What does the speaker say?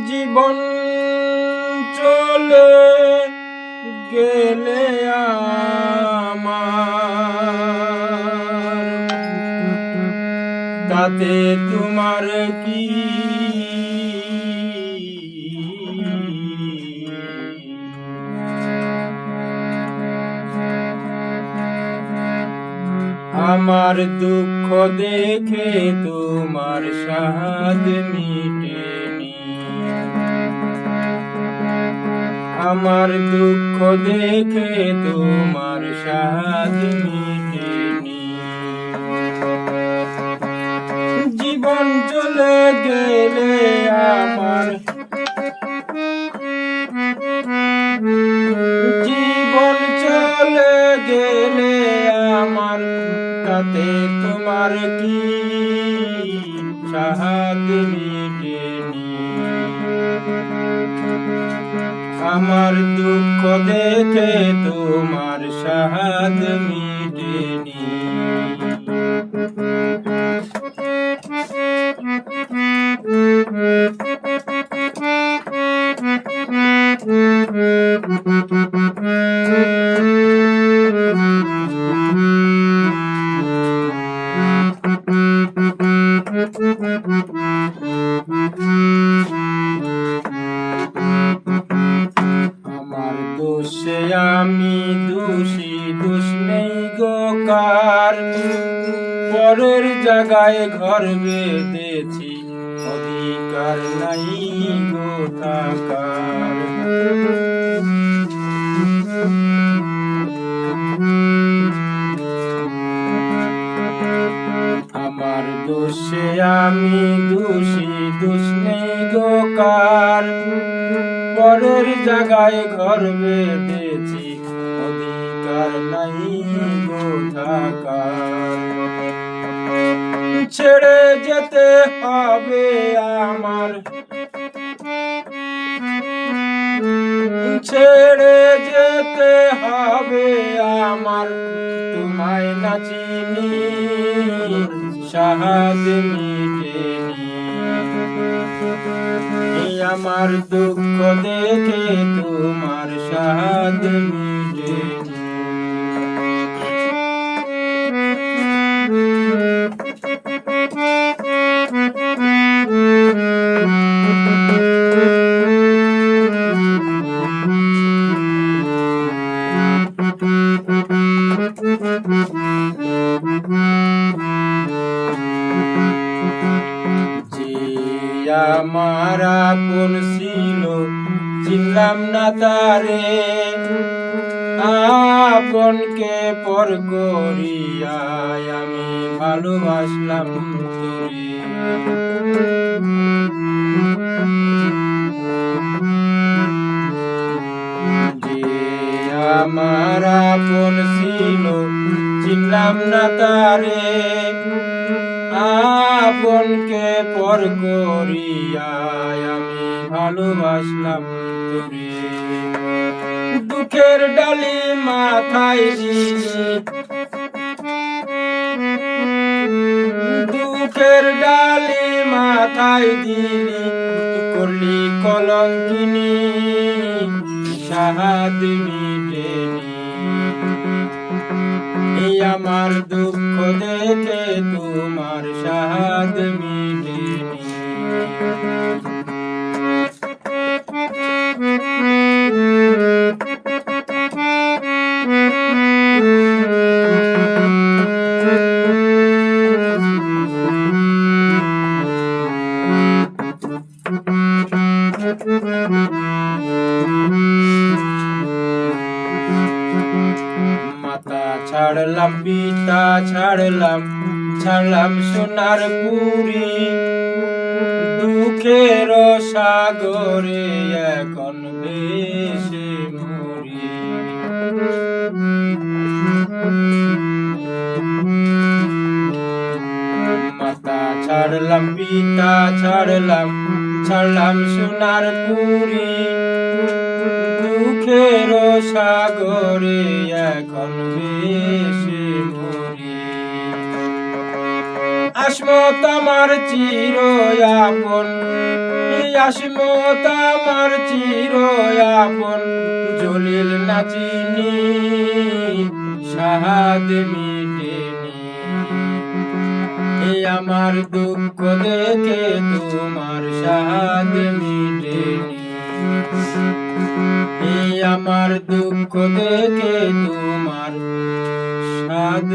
জীবন চলে গেলে আমার তাতে তোমার কি? আমার দুঃখ দেখে তোমার সাদ মিটেনি, আমার দুঃখ দেখে তোমার সাদ মিটেনি। জীবন চলে গেলে আমার, জীবন চলে গেলে আমার তাতে তোমার কি? সাদ মিটেনি। আমার দুঃখ দেখে তোমার সাদ মিটেনি। আমার দোষে আমি দোষী, দোষ নেই গো কার। পরের জায়গায় ঘর বেঁধেছি, অধিকার নাই গো থাকার। আমার দোষে আমি দোষী, দোষ নেই গো কার। পরের জায়গায় ঘর বেঁধেছি, অধিকার নাই গো থাকার। ছেড়ে যেতে হবে আমার, ছেড়ে যেতে হবে আমার, তোমায় না চিনি সাদ মিটেনি। আমার দুঃখ দেখে তোমার সাদ মিটেনি। আমার আপন ছিল চিনলাম না তারে, আপনকে পর করিয়া আমি ভালোবাসলাম তোরে। যে আমার আপন ছিল চিনলাম না তারে, আপনকে পর করিয়া আমি ভালোবাসলাম তোরে। দুঃখের ডালি মাথায় দিলি, দুঃখের ডালি মাথায় দিলি, করলি কলঙ্কিনী সাদ মিটেনি। আমার দুঃখ দেখে তোমার সাদ মিটেনি। মাতা ছাড়লাম পিতা ছাড়লাম, ছাড়লাম সোনার পুরী, দুঃখের সাগরে এখন ভেসে মরি। মাতা ছাড়লাম পিতা ছাড়লাম, ছাড়লাম সোনার পুরী, দুঃখের সাগরে এখন ভেসে মরি। আসমত আমার চির আপন, আসমত আমার চির আপন, জলিল না চিনি সাহাদ মিটেনি। আমার দুঃখ দেখে তোমার সাহাদ মিটেনি, আমার দুঃখ দেখে তোমার সাধ